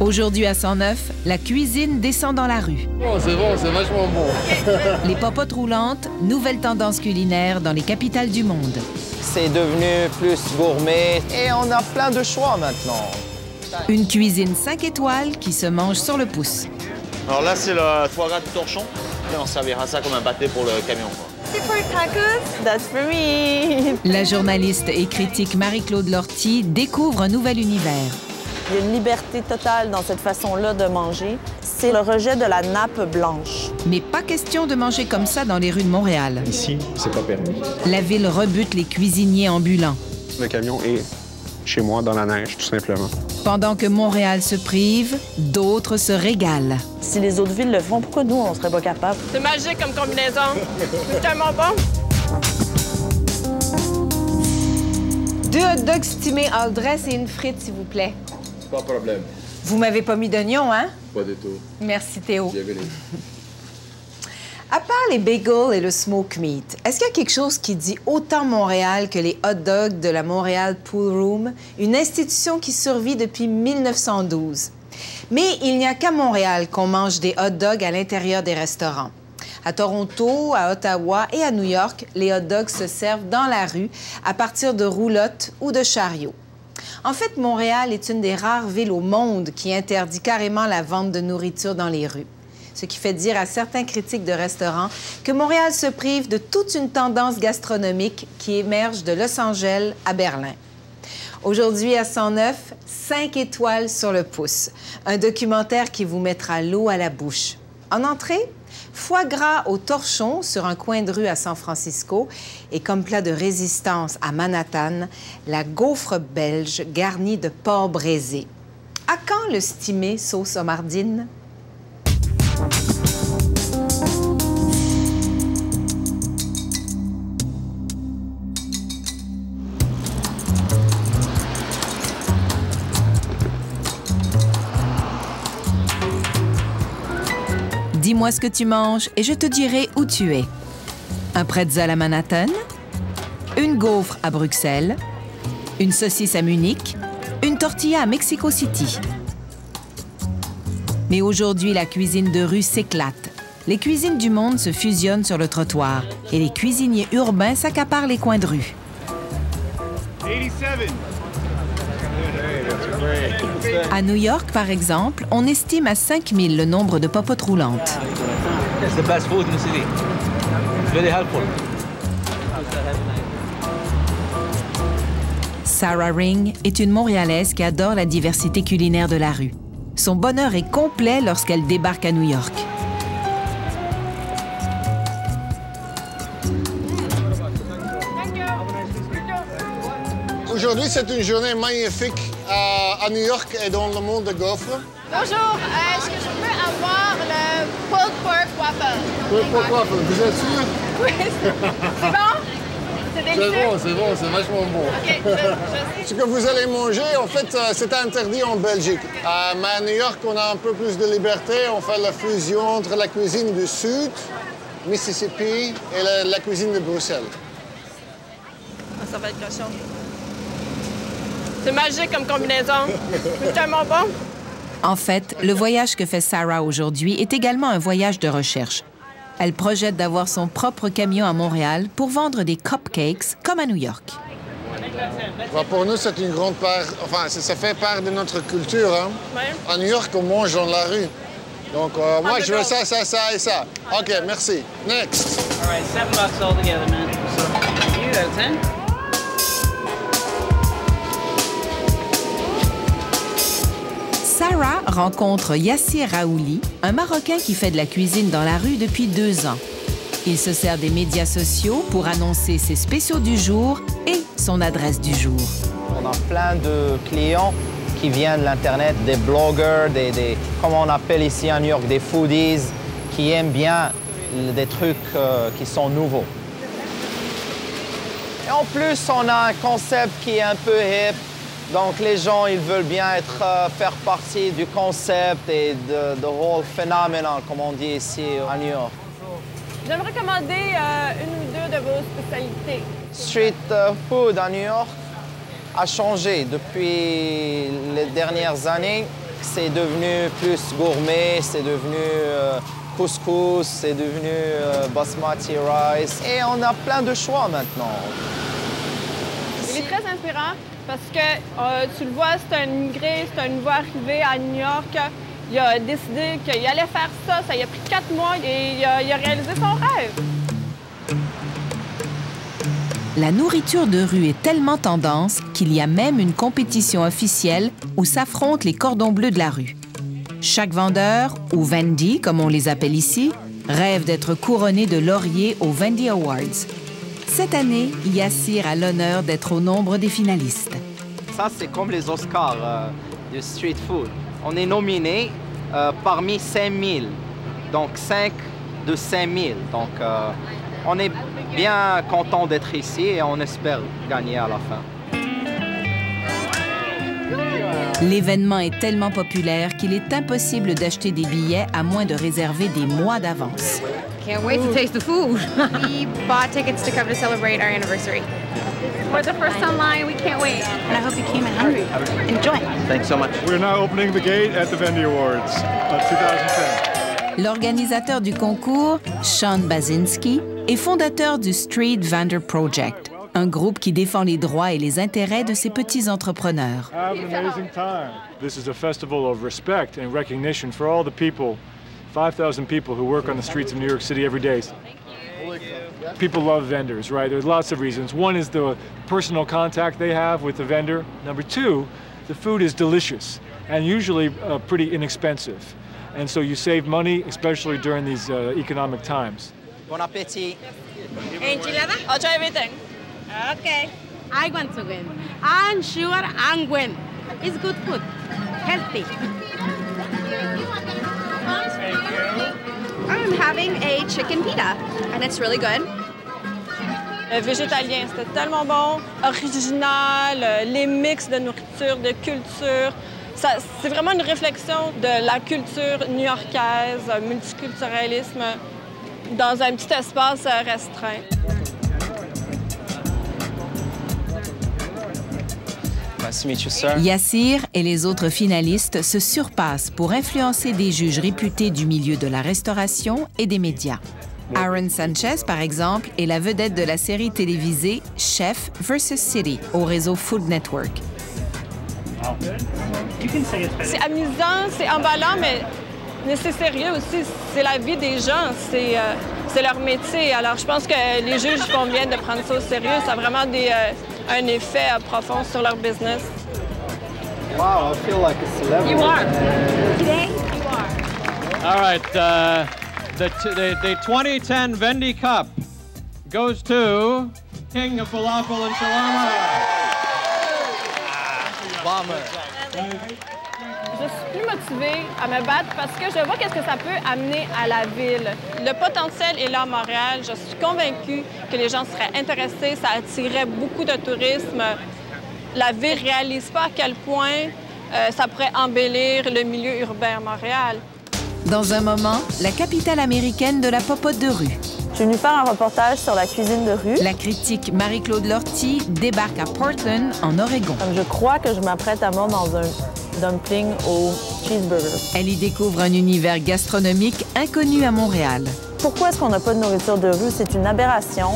Aujourd'hui à 109, la cuisine descend dans la rue. Oh, c'est bon, c'est vachement bon. Les popotes roulantes, nouvelle tendance culinaire dans les capitales du monde. C'est devenu plus gourmet et on a plein de choix maintenant. Une cuisine 5 étoiles qui se mange sur le pouce. Alors là, c'est le foie gras de torchon. Et on servira ça comme un pâté pour le camion. C'est pour tacos. That's for me. La journaliste et critique Marie-Claude Lortie découvre un nouvel univers. Il y a une liberté totale dans cette façon-là de manger. C'est le rejet de la nappe blanche. Mais pas question de manger comme ça dans les rues de Montréal. Ici, c'est pas permis. La ville rebute les cuisiniers ambulants. Le camion est chez moi dans la neige, tout simplement. Pendant que Montréal se prive, d'autres se régalent. Si les autres villes le font, pourquoi nous, on serait pas capables? C'est magique comme combinaison. C'est tellement bon. 2 hot dogs stimés all dress et une frite, s'il vous plaît. Pas de problème. Vous m'avez pas mis d'oignon, hein? Pas du tout. Merci, Théo. Bienvenue. À part les bagels et le smoke meat, est-ce qu'il y a quelque chose qui dit autant Montréal que les hot dogs de la Montréal Pool Room, une institution qui survit depuis 1912? Mais il n'y a qu'à Montréal qu'on mange des hot dogs à l'intérieur des restaurants. À Toronto, à Ottawa et à New York, les hot dogs se servent dans la rue à partir de roulottes ou de chariots. En fait, Montréal est une des rares villes au monde qui interdit carrément la vente de nourriture dans les rues. Ce qui fait dire à certains critiques de restaurants que Montréal se prive de toute une tendance gastronomique qui émerge de Los Angeles à Berlin. Aujourd'hui à 109, 5 étoiles sur le pouce. Un documentaire qui vous mettra l'eau à la bouche. En entrée, foie gras au torchon sur un coin de rue à San Francisco et comme plat de résistance à Manhattan, la gaufre belge garnie de porc braisé. À quand le stimé sauce homardine? Dis-moi ce que tu manges et je te dirai où tu es. Un pretzel à Manhattan, une gaufre à Bruxelles, une saucisse à Munich, une tortilla à Mexico City. Mais aujourd'hui, la cuisine de rue s'éclate. Les cuisines du monde se fusionnent sur le trottoir et les cuisiniers urbains s'accaparent les coins de rue. 87. À New York, par exemple, on estime à 5000 le nombre de popotes roulantes. It's the best food in the city. It's very helpful. Sarah Ring est une Montréalaise qui adore la diversité culinaire de la rue. Son bonheur est complet lorsqu'elle débarque à New York. Aujourd'hui, c'est une journée magnifique à New York et dans le monde de gaufres. Bonjour, est-ce que je peux avoir le pulled pork waffle? Pulled pork waffle, vous êtes sûr? Oui, c'est bon? C'est délicieux? C'est bon, c'est vachement bon. OK, je Ce que vous allez manger, en fait, c'est interdit en Belgique. Mais à New York, on a un peu plus de liberté. On fait la fusion entre la cuisine du Sud, Mississippi, et la cuisine de Bruxelles. Ça va être cochon. C'est magique comme combinaison. C'est tellement bon. En fait, le voyage que fait Sarah aujourd'hui est également un voyage de recherche. Elle projette d'avoir son propre camion à Montréal pour vendre des cupcakes comme à New York. Pour nous, c'est une grande part, enfin, ça fait part de notre culture. Hein? Ouais. À New York, on mange dans la rue. Donc, moi, je veux ça, ça, ça et ça. OK, merci. Next. All right, $7 all together, man. So, you got 10? Sarah rencontre Yassir Raouli, un Marocain qui fait de la cuisine dans la rue depuis 2 ans. Il se sert des médias sociaux pour annoncer ses spéciaux du jour et son adresse du jour. On a plein de clients qui viennent de l'Internet, des blogueurs, comme on appelle ici à New York, des foodies, qui aiment bien des trucs qui sont nouveaux. Et en plus, on a un concept qui est un peu hip. Donc, les gens, ils veulent bien faire partie du concept et de whole phenomenon, comme on dit ici à New York. J'aimerais commander une ou deux de vos spécialités. Street food à New York a changé depuis les dernières années. c'est devenu plus gourmet, c'est devenu couscous, c'est devenu basmati rice. Et on a plein de choix maintenant. Il est très inspirant parce que, tu le vois, c'est un immigré, c'est un nouveau arrivé à New York. Il a décidé qu'il allait faire ça. Ça lui a pris 4 mois et il a réalisé son rêve. La nourriture de rue est tellement tendance qu'il y a même une compétition officielle où s'affrontent les cordons bleus de la rue. Chaque vendeur, ou Vendy, comme on les appelle ici, rêve d'être couronné de laurier aux Vendy Awards. Cette année, Yassir a l'honneur d'être au nombre des finalistes. Ça, c'est comme les Oscars du street food. On est nominé parmi 5000, donc 5 de 5000. Donc, on est bien content d'être ici et on espère gagner à la fin. L'événement est tellement populaire qu'il est impossible d'acheter des billets à moins de réserver des mois d'avance. Can't wait to taste the food. We bought tickets to come to celebrate our anniversary. We're the first online. We can't wait. And I hope you came in hungry. Enjoy. Thanks so much. We're now opening the gate at the Vendy Awards 2010. L'organisateur du concours, Sean Basinski, est fondateur du Street Vendor Project, un groupe qui défend les droits et les intérêts de ces petits entrepreneurs. Have an amazing time. This is a festival of respect and recognition for all the people, 5,000 people who work on the streets of New York City every day. People love vendors, right? There's lots of reasons. One is the personal contact they have with the vendor. Number two, the food is delicious and usually pretty inexpensive. And so you save money, especially during these economic times. Bon appétit. Enchilada? I'll try everything. Okay. I want to win. I'm sure I'm win. It's good food. Healthy. I'm having a chicken pita, and it's really good. Végétalien, c'était tellement bon, original, les mix de nourriture, de culture. C'est vraiment une réflexion de la culture new-yorkaise, multiculturalisme, dans un petit espace restreint. Nice to meet you, sir. Yassir et les autres finalistes se surpassent pour influencer des juges réputés du milieu de la restauration et des médias. Aaron Sanchez, par exemple, est la vedette de la série télévisée Chef vs. City au réseau Food Network. C'est amusant, c'est emballant, mais c'est sérieux aussi. C'est la vie des gens, c'est leur métier. Alors, je pense que les juges conviennent de prendre ça au sérieux. Ça a vraiment un effet profond sur leur business. Wow, I feel like a celebrity. You are. Today, you are. All right, the 2010 Vendy Cup goes to King of Falafel and Shawarma. Je suis plus motivée à me battre parce que je vois qu'est-ce que ça peut amener à la ville. Le potentiel est là à Montréal. Je suis convaincue que les gens seraient intéressés. Ça attirerait beaucoup de tourisme. La ville ne réalise pas à quel point ça pourrait embellir le milieu urbain à Montréal. Dans un moment, la capitale américaine de la popote de rue. Je suis venue faire un reportage sur la cuisine de rue. La critique Marie-Claude Lortie débarque à Portland, en Oregon. Je crois que je m'apprête à mordre dans un dumpling au cheeseburger. Elle y découvre un univers gastronomique inconnu à Montréal. Pourquoi est-ce qu'on n'a pas de nourriture de rue? C'est une aberration.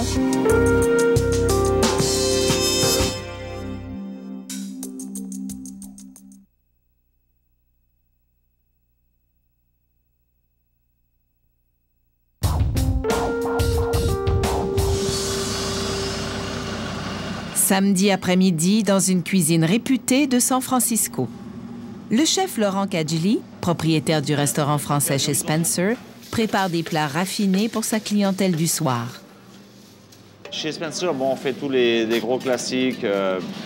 Samedi après-midi, dans une cuisine réputée de San Francisco. Le chef Laurent Cadjili, propriétaire du restaurant français chez Spencer, prépare des plats raffinés pour sa clientèle du soir. Chez Spencer, bon, on fait tous les gros classiques,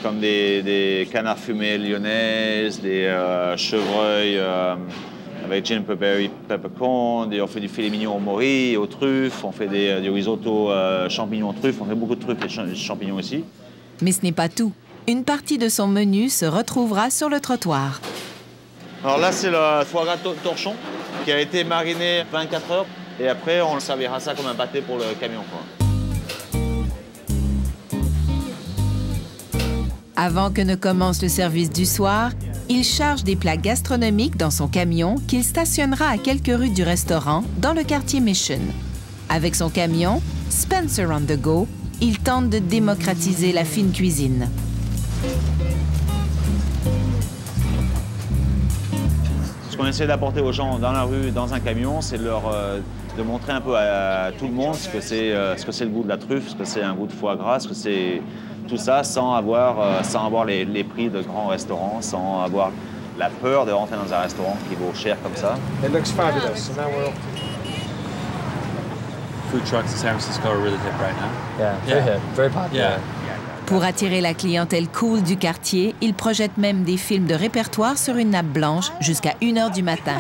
comme des canards fumés lyonnaises, des chevreuils avec gin peppercorn, on fait du filet mignon au mori, aux truffes, on fait des risottos champignons truffes, on fait beaucoup de truffes et champignons ici. Mais ce n'est pas tout. Une partie de son menu se retrouvera sur le trottoir. Alors là, c'est le foie gras torchon qui a été mariné 24 heures. Et après, on servira ça comme un pâté pour le camion, quoi. Avant que ne commence le service du soir, il charge des plats gastronomiques dans son camion qu'il stationnera à quelques rues du restaurant dans le quartier Mission. Avec son camion, Spencer on the Go, il tente de démocratiser la fine cuisine. Ce qu'on essaie d'apporter aux gens dans la rue, dans un camion, c'est de montrer un peu à tout le monde ce que c'est le goût de la truffe, ce que c'est un goût de foie gras, ce que c'est tout ça sans avoir les prix de grands restaurants, sans avoir la peur de rentrer dans un restaurant qui vaut cher comme ça. It looks fabulous. So now we're Food trucks in San Francisco are really hip right now. Yeah, very hip, very popular. Yeah. Pour attirer la clientèle cool du quartier, il projette même des films de répertoire sur une nappe blanche jusqu'à 1 h du matin.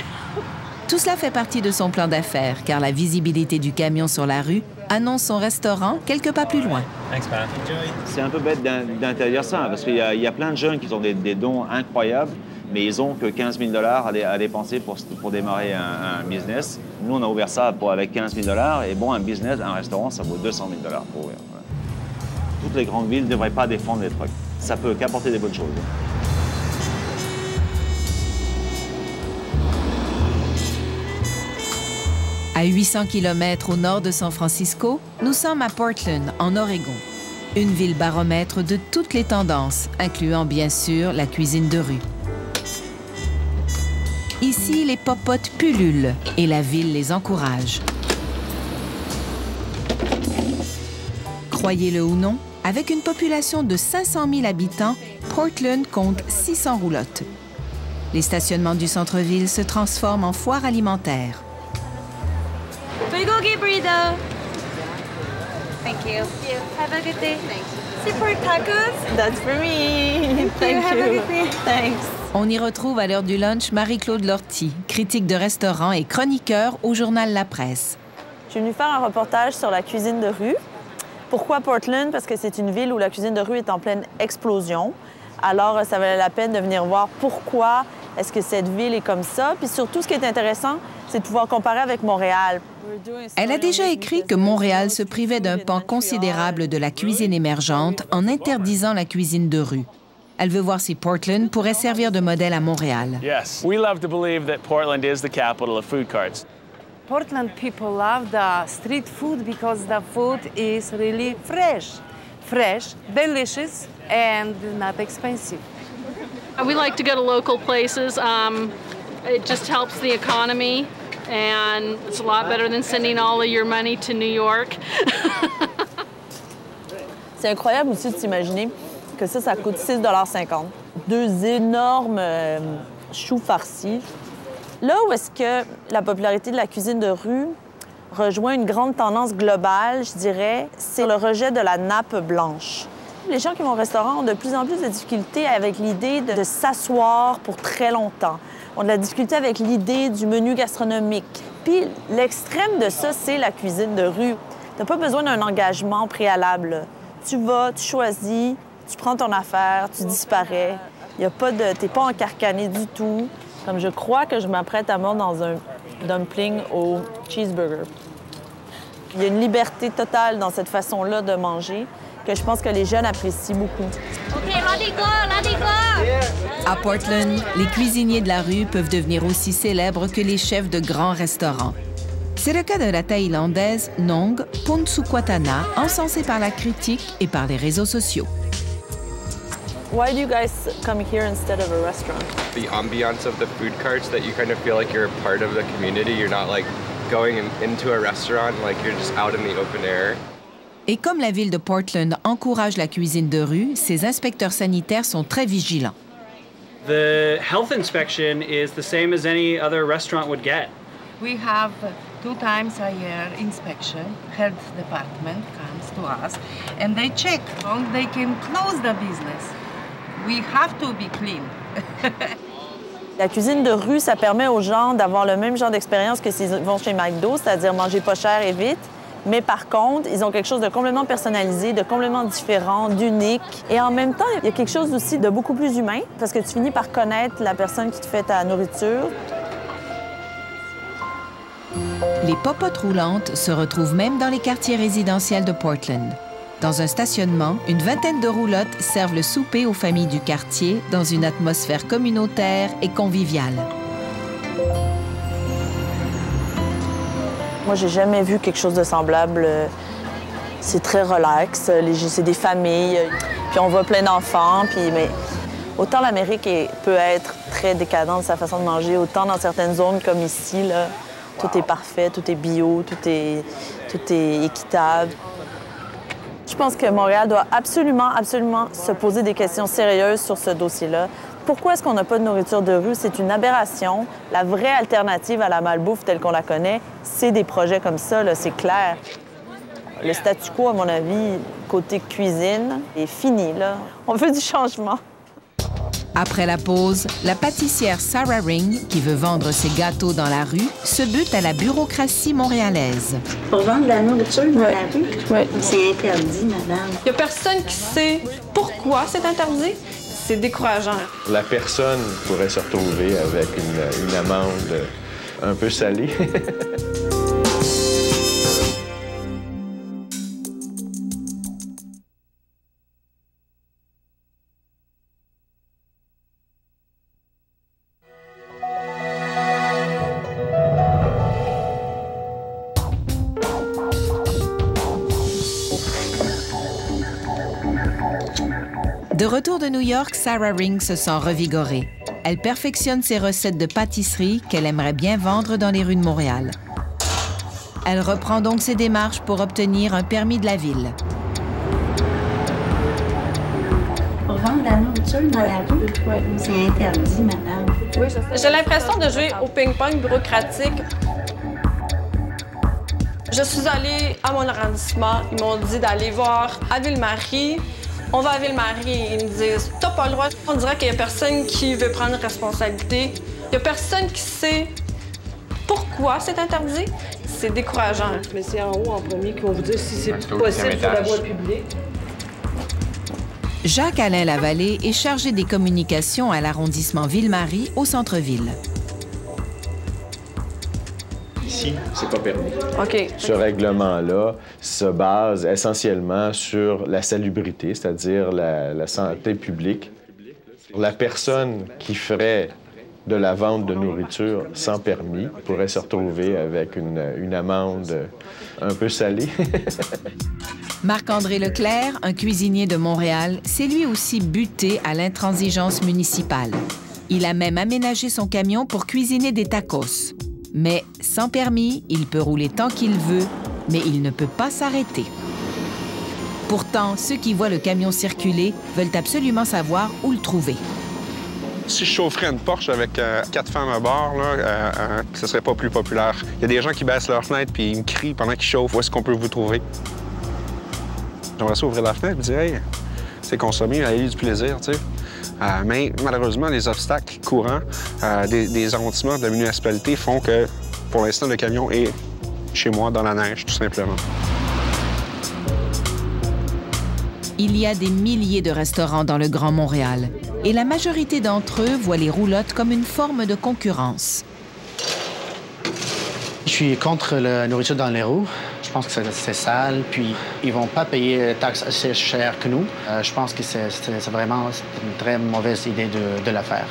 Tout cela fait partie de son plan d'affaires, car la visibilité du camion sur la rue annonce son restaurant quelques pas plus loin. C'est un peu bête d'interdire ça, parce qu'il y a plein de jeunes qui ont des dons incroyables, mais ils n'ont que 15 000 $ à dépenser pour démarrer un business. Nous, on a ouvert ça avec 15 000 $, et bon, un business, un restaurant, ça vaut 200 000 $ pour ouvrir. Voilà. Toutes les grandes villes ne devraient pas défendre les trucks. Ça peut qu'apporter des bonnes choses. À 800 km au nord de San Francisco, nous sommes à Portland, en Oregon. Une ville baromètre de toutes les tendances, incluant bien sûr la cuisine de rue. Ici, les popotes pullulent et la ville les encourage. Croyez-le ou non, avec une population de 500 000 habitants, Portland compte 600 roulottes. Les stationnements du centre-ville se transforment en foire alimentaire. Bulgogi burrito. Thank you. Have a good day. Seaport tacos. That's for me. Thank you. Have a good day. Thanks. On y retrouve à l'heure du lunch Marie-Claude Lortie, critique de restaurant et chroniqueur au journal La Presse. Je suis venue faire un reportage sur la cuisine de rue. Pourquoi Portland? Parce que c'est une ville où la cuisine de rue est en pleine explosion. Alors, ça valait la peine de venir voir pourquoi est-ce que cette ville est comme ça. Puis surtout, ce qui est intéressant, c'est de pouvoir comparer avec Montréal. Elle a déjà écrit que Montréal se privait d'un pan considérable de la cuisine émergente en interdisant la cuisine de rue. Elle veut voir si Portland pourrait servir de modèle à Montréal. Yes, we love to believe that Portland is the capital of food carts. Portland people love the street food because the food is really fresh, delicious, and not expensive. We like to go to local places. It just helps the economy, and it's a lot better than sending all of your money to New York. C'est incroyable aussi de s'imaginer que ça coûte 6,50 $. 2 énormes choux farcis. Là où est-ce que la popularité de la cuisine de rue rejoint une grande tendance globale, je dirais, c'est le rejet de la nappe blanche. Les gens qui vont au restaurant ont de plus en plus de difficultés avec l'idée de s'asseoir pour très longtemps. On a de la difficulté avec l'idée du menu gastronomique. Puis l'extrême de ça, c'est la cuisine de rue. Tu n'as pas besoin d'un engagement préalable. Tu vas, tu choisis, tu prends ton affaire, tu disparais. Tu n'es pas encarcané du tout. Comme je crois que je m'apprête à mordre dans un dumpling au cheeseburger. Il y a une liberté totale dans cette façon-là de manger que je pense que les jeunes apprécient beaucoup. OK, let it go. À Portland, les cuisiniers de la rue peuvent devenir aussi célèbres que les chefs de grands restaurants. C'est le cas de la Thaïlandaise Nong Phuntsukwattana, encensée par la critique et par les réseaux sociaux. Why do you guys come here instead of a restaurant? The ambiance of the food carts, that you kind of feel like you're a part of the community. You're not like going into a restaurant, like you're just out in the open air. Et comme la ville de Portland encourage la cuisine de rue, ses inspecteurs sanitaires sont très vigilants. The health inspection is the same as any other restaurant would get. We have 2 times a year inspection. Health department comes to us and they check how they can close the business. We have to be clean. La cuisine de rue, ça permet aux gens d'avoir le même genre d'expérience que s'ils vont chez McDo, c'est-à-dire manger pas cher et vite. Mais par contre, ils ont quelque chose de complètement personnalisé, de complètement différent, d'unique. Et en même temps, il y a quelque chose aussi de beaucoup plus humain, parce que tu finis par connaître la personne qui te fait ta nourriture. Les popotes roulantes se retrouvent même dans les quartiers résidentiels de Portland. Dans un stationnement, une vingtaine de roulottes servent le souper aux familles du quartier dans une atmosphère communautaire et conviviale. Moi, j'ai jamais vu quelque chose de semblable. C'est très relax. C'est des familles. Puis on voit plein d'enfants. Mais autant l'Amérique peut être très décadente de sa façon de manger, autant dans certaines zones comme ici, là, tout est parfait, tout est bio, tout est équitable. Je pense que Montréal doit absolument se poser des questions sérieuses sur ce dossier-là. Pourquoi est-ce qu'on n'a pas de nourriture de rue? C'est une aberration. La vraie alternative à la malbouffe telle qu'on la connaît, c'est des projets comme ça, c'est clair. Le statu quo, à mon avis, côté cuisine, est fini, là. On veut du changement. Après la pause, la pâtissière Sarah Ring, qui veut vendre ses gâteaux dans la rue, se bute à la bureaucratie montréalaise. Pour vendre de la nourriture dans la rue, c'est interdit, madame. Il n'y a personne qui sait pourquoi c'est interdit. C'est décourageant. La personne pourrait se retrouver avec une amende un peu salée. De retour de New York, Sarah Ring se sent revigorée. Elle perfectionne ses recettes de pâtisserie qu'elle aimerait bien vendre dans les rues de Montréal. Elle reprend donc ses démarches pour obtenir un permis de la ville. Pour vendre de la nourriture dans la rue, c'est interdit, madame. Oui, j'ai l'impression de jouer au ping-pong bureaucratique. Je suis allée à mon arrondissement. Ils m'ont dit d'aller voir à Ville-Marie. On va à Ville-Marie, ils me disent « T'as pas le droit ». On dirait qu'il y a personne qui veut prendre responsabilité. Il y a personne qui sait pourquoi c'est interdit. C'est décourageant. Mais c'est en haut, en premier, qu'ils vont vous dire si c'est possible sur la voie publique. Jacques-Alain Lavallée est chargé des communications à l'arrondissement Ville-Marie au centre-ville. Ici, c'est pas permis. OK. Ce règlement-là se base essentiellement sur la salubrité, c'est-à-dire la santé publique. La personne qui ferait de la vente de nourriture sans permis pourrait se retrouver avec une amende un peu salée. Marc-André Leclerc, un cuisinier de Montréal, s'est lui aussi buté à l'intransigeance municipale. Il a même aménagé son camion pour cuisiner des tacos. Mais sans permis, il peut rouler tant qu'il veut, mais il ne peut pas s'arrêter. Pourtant, ceux qui voient le camion circuler veulent absolument savoir où le trouver. Si je chaufferais une Porsche avec 4 femmes à bord, ce serait pas plus populaire. Il y a des gens qui baissent leur fenêtre puis ils me crient pendant qu'ils chauffent. Où est-ce qu'on peut vous trouver? J'aimerais ça ouvrir la fenêtre et dire « Hey, c'est consommé, ayez du plaisir, tu sais. » Mais malheureusement, les obstacles courants des arrondissements de la municipalité font que, pour l'instant, le camion est chez moi dans la neige, tout simplement. Il y a des milliers de restaurants dans le Grand Montréal et la majorité d'entre eux voient les roulottes comme une forme de concurrence. Je suis contre la nourriture dans les roues. Je pense que c'est sale, puis ils vont pas payer des taxes assez chères que nous. Je pense que c'est vraiment une très mauvaise idée de la faire.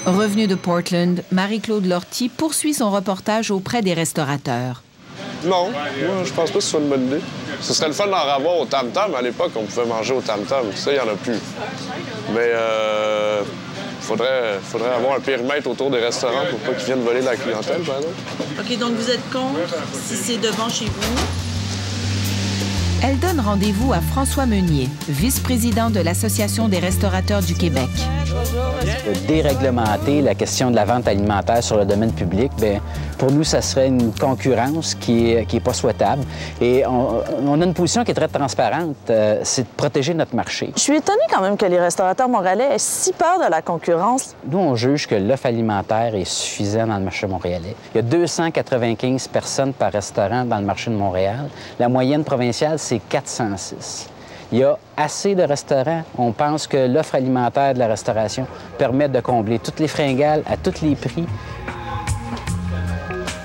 Revenue de Portland, Marie-Claude Lortie poursuit son reportage auprès des restaurateurs. Non, moi, je pense pas que ce soit une bonne idée. Ce serait le fun d'en avoir au Tam-Tam. À l'époque, on pouvait manger au Tam-Tam. Ça, il n'y en a plus. Mais faudrait avoir un périmètre autour des restaurants pour pas qu'ils viennent voler la clientèle, par exemple. OK, donc vous êtes contre si c'est devant chez vous? Elle donne rendez-vous à François Meunier, vice-président de l'Association des restaurateurs du Québec. De déréglementer la question de la vente alimentaire sur le domaine public, bien, pour nous, ça serait une concurrence qui est pas souhaitable. Et on a une position qui est très transparente, c'est de protéger notre marché. Je suis étonnée quand même que les restaurateurs montréalais aient si peur de la concurrence. Nous, on juge que l'offre alimentaire est suffisante dans le marché montréalais. Il y a 295 personnes par restaurant dans le marché de Montréal. La moyenne provinciale, c'est 406. Il y a assez de restaurants. On pense que l'offre alimentaire de la restauration permet de combler toutes les fringales à tous les prix.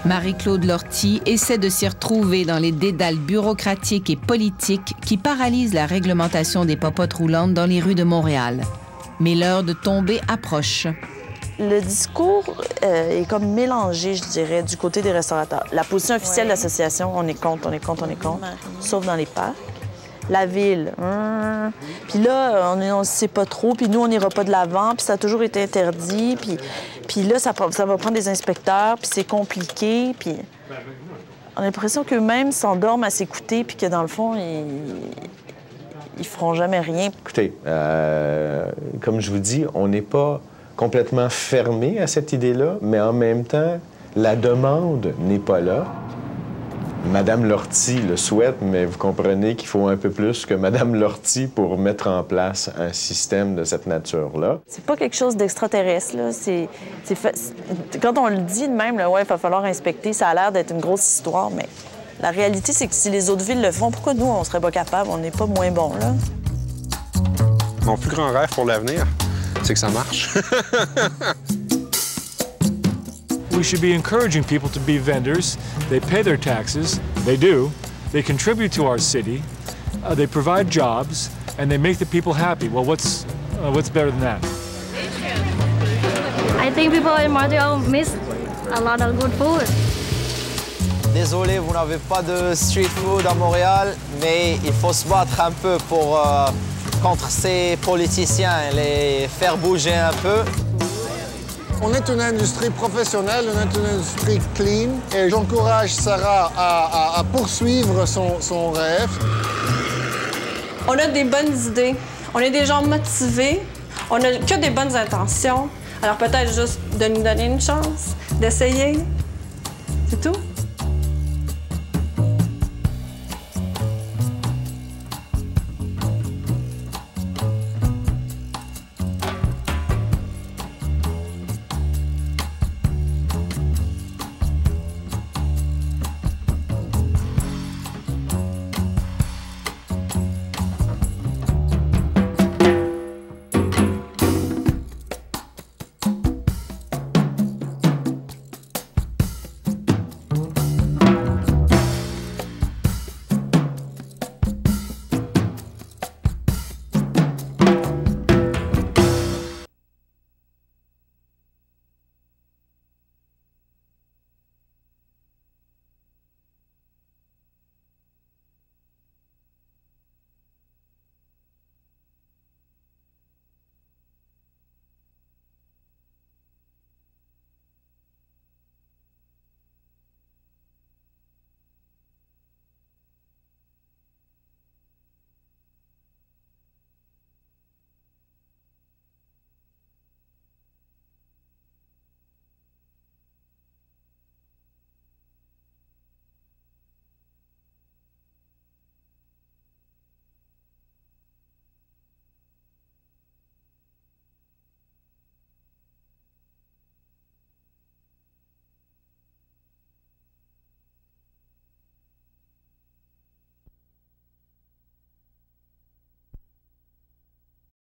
Marie-Claude Lortie essaie de s'y retrouver dans les dédales bureaucratiques et politiques qui paralysent la réglementation des popotes roulantes dans les rues de Montréal. Mais l'heure de tomber approche. Le discours est comme mélangé, je dirais, du côté des restaurateurs. La position officielle de l'association, on est contre, sauf dans les parcs. La ville, puis là, on ne sait pas trop, puis nous, on n'ira pas de l'avant, puis ça a toujours été interdit, puis là, ça va prendre des inspecteurs, puis c'est compliqué, puis on a l'impression qu'eux-mêmes s'endorment à s'écouter, puis que dans le fond, ils feront jamais rien. Écoutez, comme je vous dis, on n'est pas complètement fermé à cette idée-là, mais en même temps, la demande n'est pas là. Madame Lortie le souhaite, mais vous comprenez qu'il faut un peu plus que Madame Lortie pour mettre en place un système de cette nature-là. C'est pas quelque chose d'extraterrestre, là. Quand on le dit de même, là, ouais, il va falloir inspecter, ça a l'air d'être une grosse histoire, mais la réalité, c'est que si les autres villes le font, pourquoi nous, on serait pas capables? On n'est pas moins bons, là. Mon plus grand rêve pour l'avenir, c'est que ça marche. We should be encouraging people to be vendors. They pay their taxes. They do. They contribute to our city. They provide jobs, and they make the people happy. Well, what's better than that? I think people in Montreal miss a lot of good food. Désolé, vous n'avez pas de street food à Montréal, mais il faut se battre un peu contre ces politiciens, les faire bouger un peu. On est une industrie professionnelle, on est une industrie clean, et j'encourage Sarah à poursuivre son rêve. On a des bonnes idées, on est des gens motivés, on n'a que des bonnes intentions. Alors peut-être juste de nous donner une chance, d'essayer, c'est tout.